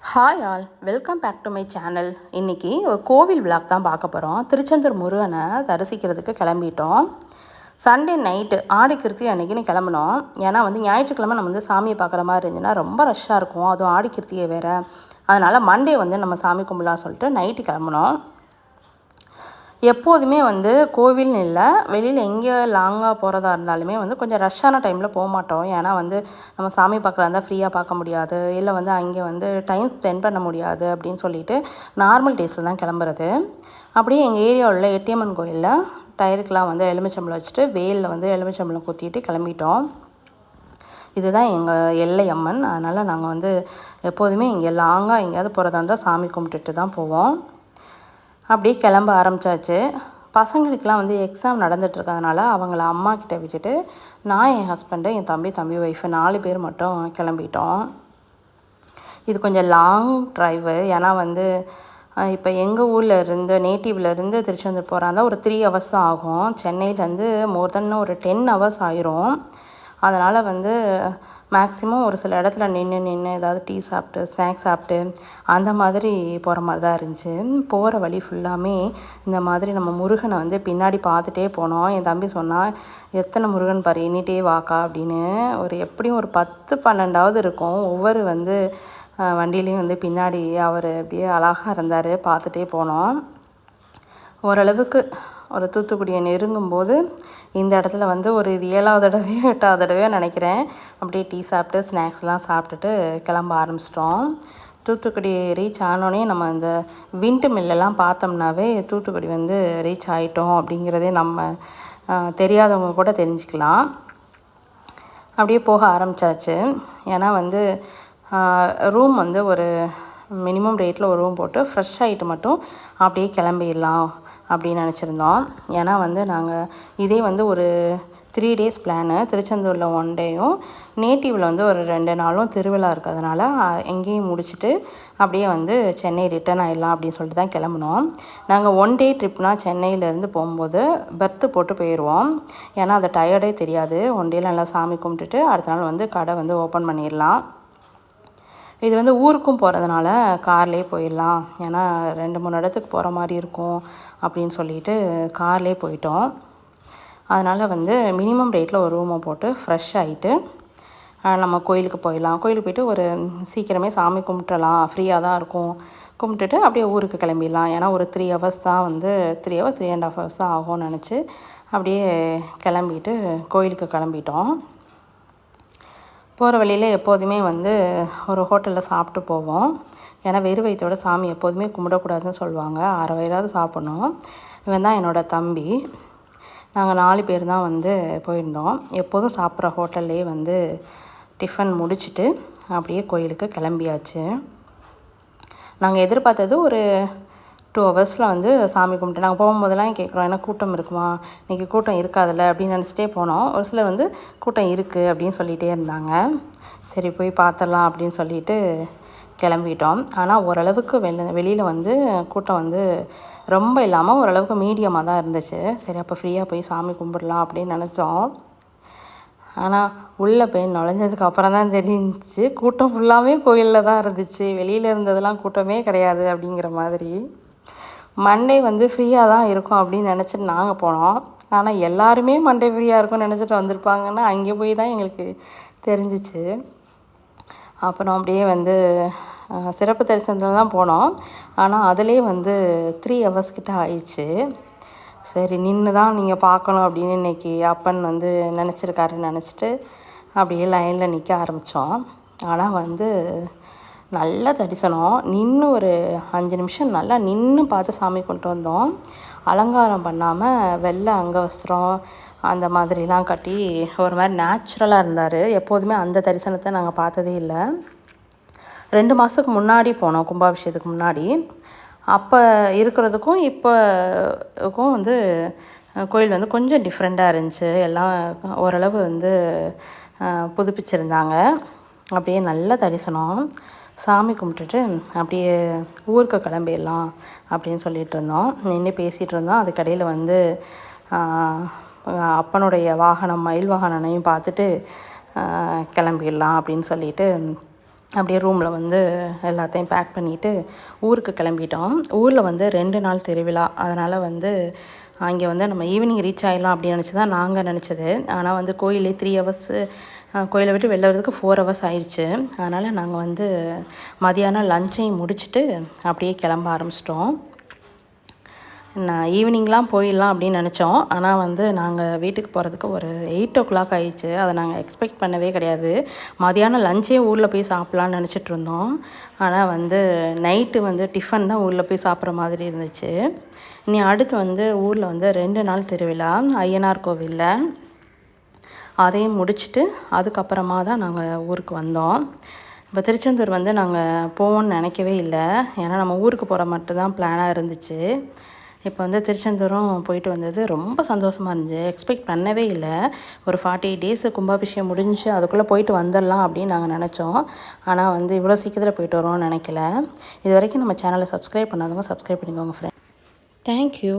Hi all, welcome back to my channel. இன்றைக்கி ஒரு கோவில் விழாக் தான் பார்க்க போகிறோம். திருச்செந்தூர் முருகனை தரிசிக்கிறதுக்கு கிளம்பிட்டோம். சண்டே நைட்டு ஆடி கிருத்தி அன்றைக்கின்னு கிளம்பினோம். ஏன்னா ஞாயிற்றுக்கிழமை நம்ம சாமியை பார்க்குற மாதிரி இருந்துச்சுன்னா ரொம்ப ரஷ்ஷாக இருக்கும். அதுவும் ஆடி கிருத்தியை வேறு. அதனால் மண்டே நம்ம சாமி கும்பிடலாம் சொல்லிட்டு நைட்டு கிளம்பினோம். எப்போதுமே கோவில்னு இல்லை, வெளியில் எங்கே லாங்காக போகிறதா இருந்தாலுமே கொஞ்சம் ரஷ்ஷான டைமில் போக மாட்டோம். ஏன்னா நம்ம சாமி பார்க்குறதா இருந்தால் ஃப்ரீயாக பார்க்க முடியாது, இல்லை அங்கே டைம் ஸ்பெண்ட் பண்ண முடியாது அப்படின்னு சொல்லிட்டு நார்மல் டேஸில் தான் கிளம்புறது. அப்படியே எங்கள் ஏரியாவில் உள்ள எட்டியம்மன் கோயிலில் டயருக்கெலாம் எலுமிச்சம்பழம் வச்சுட்டு வேலில் எலுமிச்சம்பழம் குத்திட்டு கிளம்பிட்டோம். இதுதான் எங்கள் எல்லை அம்மன். அதனால் நாங்கள் எப்போதுமே இங்கே லாங்காக எங்கேயாவது போகிறதா இருந்தால் சாமி கும்பிட்டுட்டு தான் போவோம். அப்படியே கிளம்ப ஆரம்பித்தாச்சு. பசங்களுக்கெலாம் எக்ஸாம் நடந்துகிட்ருக்கறதுனால அவங்கள அம்மா கிட்டே விட்டுட்டு நான், என் ஹஸ்பண்டு, என் தம்பி ஒய்ஃபு 4 பேர் மட்டும் கிளம்பிட்டோம். இது கொஞ்சம் லாங் ட்ரைவு. ஏன்னா இப்போ எங்கள் ஊரில் இருந்து நேட்டிவ்லேருந்து திருச்செந்தூர் போகிறாங்க ஒரு 3 ஹவர்ஸ் ஆகும். சென்னையிலேருந்து மோர் தென் ஒரு 10 ஹவர்ஸ் ஆயிரும். அதனால் மேக்ஸிமம் ஒரு சில இடத்துல நின்று ஏதாவது டீ சாப்பிட்டு ஸ்நாக்ஸ் சாப்பிட்டு அந்த மாதிரி போகிற மாதிரி தான் இருந்துச்சு. போகிற வழி ஃபுல்லாமே இந்த மாதிரி நம்ம முருகனை பின்னாடி பார்த்துட்டே போனோம். என் தம்பி சொன்னால், எத்தனை முருகன் பாரு, எண்ணிட்டே வாக்கா அப்படின்னு. எப்படியும் ஒரு 10-12 இருக்கும். ஒவ்வொரு வண்டியிலையும் பின்னாடி அவர் அப்படியே அழகாக இருந்தார். பார்த்துட்டே போனோம். ஓரளவுக்கு ஒரு தூத்துக்குடியை நெருங்கும்போது இந்த இடத்துல ஒரு இது 7வது தடவையோ 8வது தடவையோ நினைக்கிறேன், அப்படியே டீ சாப்பிட்டு ஸ்நாக்ஸ்லாம் சாப்பிட்டுட்டு கிளம்ப ஆரம்பிச்சிட்டோம். தூத்துக்குடி ரீச் ஆனோடனே நம்ம இந்த விண்டு மில்லெல்லாம் பார்த்தோம்னாவே தூத்துக்குடி ரீச் ஆகிட்டோம் அப்படிங்கிறதே நம்ம தெரியாதவங்க கூட தெரிஞ்சுக்கலாம். அப்படியே போக ஆரம்பித்தாச்சு. ஏன்னா ரூம் ஒரு மினிமம் ரேட்டில் ஒரு ரூம் போட்டு ஃப்ரெஷ் ஆகிட்டு மட்டும் அப்படியே கிளம்பிடலாம் அப்படின்னு நினச்சிருந்தோம். ஏன்னா நாங்கள் இதே ஒரு 3 டேஸ் பிளானு. திருச்செந்தூரில் 1 டேயும் நேட்டிவில் ஒரு 2 நாளும் திருவிழா இருக்கிறதுனால எங்கேயும் முடிச்சுட்டு அப்படியே சென்னை ரிட்டர்ன் ஆகிடலாம் அப்படின்னு சொல்லிட்டு தான் கிளம்புனோம். நாங்கள் 1 டே ட்ரிப்னால் சென்னையிலேருந்து போகும்போது பெர்த்து போட்டு போயிடுவோம். ஏன்னா அது டயர்டே தெரியாது. 1 டேயில் நல்லா சாமி கும்பிட்டுட்டு அடுத்த நாள் கடை ஓப்பன் பண்ணிடலாம். இது ஊருக்கும் போகிறதுனால கார்லேயே போயிடலாம். ஏன்னா 2-3 இடத்துக்கு போகிற மாதிரி இருக்கும் அப்படின்னு சொல்லிட்டு கார்லேயே போயிட்டோம். அதனால் மினிமம் ரேட்டில் ஒரு ரூமை போட்டு ஃப்ரெஷ் ஆகிட்டு நம்ம கோயிலுக்கு போயிடலாம். கோயிலுக்கு போய்ட்டு ஒரு சீக்கிரமே சாமி கும்பிட்டுலாம், ஃப்ரீயாக தான் இருக்கும். கும்பிட்டுட்டு அப்படியே ஊருக்கு கிளம்பிடலாம். ஏன்னா ஒரு 3 ஹவர்ஸ் தான் 3 ஹவர்ஸ் 3.5 ஹவர்ஸ் தான் ஆகும்னு நினச்சி அப்படியே கிளம்பிட்டு கோயிலுக்கு கிளம்பிட்டோம். போகிற வழியில் எப்போதுமே ஒரு ஹோட்டலில் சாப்பிட்டு போவோம். ஏன்னா வெறும் வயிற்றோட சாமி எப்போதுமே கும்பிடக்கூடாதுன்னு சொல்லுவாங்க. 6 வயிறாவது சாப்பிட்ணும். இவன் தான் என்னோடய தம்பி. நாங்கள் 4 பேர் தான் போயிருந்தோம். எப்போதும் சாப்பிட்ற ஹோட்டல்லே டிஃபன் முடிச்சுட்டு அப்படியே கோயிலுக்கு கிளம்பியாச்சு. நாங்கள் எதிர்பார்த்தது ஒரு 2 ஹவர்ஸில் சாமி கும்பிட்டு நாங்கள் போகும்போதெல்லாம் கேட்குறோம், ஏன்னா கூட்டம் இருக்குமா, இன்றைக்கி கூட்டம் இருக்காதுல்ல அப்படின்னு நினச்சிட்டே போனோம். ஒரு சிலர் கூட்டம் இருக்குது அப்படின்னு சொல்லிகிட்டே இருந்தாங்க. சரி போய் பார்த்துடலாம் அப்படின்னு சொல்லிட்டு கிளம்பிட்டோம். ஆனால் ஓரளவுக்கு வெளியில் கூட்டம் ரொம்ப இல்லாமல் ஓரளவுக்கு மீடியமாக தான் இருந்துச்சு. சரி அப்போ ஃப்ரீயாக போய் சாமி கும்பிடலாம் அப்படின்னு நினச்சோம். ஆனால் உள்ளே போய் நுழைஞ்சதுக்கு அப்புறம் தான் தெரிஞ்சிச்சு கூட்டம் ஃபுல்லாகவே கோயிலில் தான் இருந்துச்சு. வெளியில் இருந்ததெல்லாம் கூட்டமே கிடையாது அப்படிங்கிற மாதிரி. மண்டே ஃப்ரீயாக தான் இருக்கும் அப்படின்னு நினச்சிட்டு நாங்கள் போனோம். ஆனால் எல்லாருமே மண்டே ஃப்ரீயாக இருக்கும்னு நினச்சிட்டு வந்திருப்பாங்கன்னா அங்கே போய் தான் எங்களுக்கு தெரிஞ்சிச்சு. அப்புறம் அப்படியே சிறப்பு தரிசனத்தில் தான் போனோம். ஆனால் அதிலே 3 ஹவர்ஸ் கிட்ட ஆயிடுச்சு. சரி நின்று தான் நீங்கள் பார்க்கணும் அப்படின்னு இன்றைக்கி அப்பன் நினச்சிருக்காருன்னு நினச்சிட்டு அப்படியே லைனில் நிற்க ஆரம்பித்தோம். ஆனால் நல்ல தரிசனம். நின்று ஒரு 5 நிமிஷம் நல்லா நின்று பார்த்து சாமி கொண்டு வந்தோம். அலங்காரம் பண்ணாமல் வெள்ளை அங்கவஸ்திரம் அந்த மாதிரிலாம் கட்டி ஒரு மாதிரி நேச்சுரலாக இருந்தார். எப்போதுமே அந்த தரிசனத்தை நாங்கள் பார்த்ததே இல்லை. 2 மாதத்துக்கு முன்னாடி போனோம், கும்பாபிஷேகத்துக்கு முன்னாடி. அப்போ இருக்கிறதுக்கும் இப்போக்கும் கோயில் கொஞ்சம் டிஃப்ரெண்ட்டாக இருந்துச்சு. எல்லாம் ஓரளவு புதுப்பிச்சிருந்தாங்க. அப்படியே நல்ல தரிசனம். சாமி கும்பிட்டுட்டு அப்படியே ஊருக்கு கிளம்பிடலாம் அப்படின்னு சொல்லிகிட்டு இருந்தோம். நின்று பேசிகிட்டு இருந்தோம். அதுக்கடையில் அப்பனுடைய வாகனம் மயில் வாகனனையும் பார்த்துட்டு கிளம்பிடலாம் அப்படின்னு சொல்லிட்டு அப்படியே ரூமில் வந்து எல்லாத்தையும் பேக் பண்ணிவிட்டு ஊருக்கு கிளம்பிட்டோம். ஊரில் வந்து 2 நாள் திருவிழா. அதனால் வந்து அங்கே வந்து நம்ம ஈவினிங் ரீச் ஆகிடலாம் அப்படின்னு நினச்சி தான் நாங்கள் நினச்சது. ஆனால் வந்து கோயிலே 3 ஹவர்ஸு, கோயிலை விட்டு வெளில வரதுக்கு 4 ஹவர்ஸ் ஆயிடுச்சு. அதனால் நாங்கள் வந்து மதியானம் லஞ்சையும் முடிச்சுட்டு அப்படியே கிளம்ப ஆரம்பிச்சிட்டோம். நான் ஈவினிங்லாம் போயிடலாம் அப்படின்னு நினச்சோம். ஆனால் வந்து நாங்கள் வீட்டுக்கு போகிறதுக்கு ஒரு 8:00 ஆயிடுச்சு. அதை நாங்கள் எக்ஸ்பெக்ட் பண்ணவே கிடையாது. மதியானம் லஞ்சே ஊரில் போய் சாப்பிட்லான்னு நினச்சிட்ருந்தோம். ஆனால் வந்து நைட்டு வந்து டிஃபன் தான் ஊரில் போய் சாப்பிட்ற மாதிரி இருந்துச்சு. இனி அடுத்து வந்து ஊரில் வந்து 2 நாள் திருவிழா ஐயனார் கோவிலில். அதையும் முடிச்சுட்டு அதுக்கப்புறமா தான் நாங்கள் ஊருக்கு வந்தோம். இப்போ திருச்செந்தூர் வந்து நாங்கள் போவோம்னு நினைக்கவே இல்லை. ஏன்னா நம்ம ஊருக்கு போகிற மட்டும் தான் பிளானாக இருந்துச்சு. இப்போ வந்து திருச்செந்தூரும் போயிட்டு வந்தது ரொம்ப சந்தோஷமாக இருந்துச்சு. எக்ஸ்பெக்ட் பண்ணவே இல்லை. ஒரு 48 டேஸ் கும்பாபிஷேகம் முடிஞ்சு அதுக்குள்ளே போயிட்டு வந்துடலாம் அப்படின்னு நாங்கள் நினச்சோம். ஆனால் வந்து இவ்வளோ சீக்கிரத்தில் போயிட்டு வரோம்னு நினைக்கல. இது வரைக்கும் நம்ம சேனலை சப்ஸ்கிரைப் பண்ணாதவங்க சப்ஸ்கிரைப் பண்ணிக்கோங்க ஃப்ரெண்ட். தேங்க்யூ.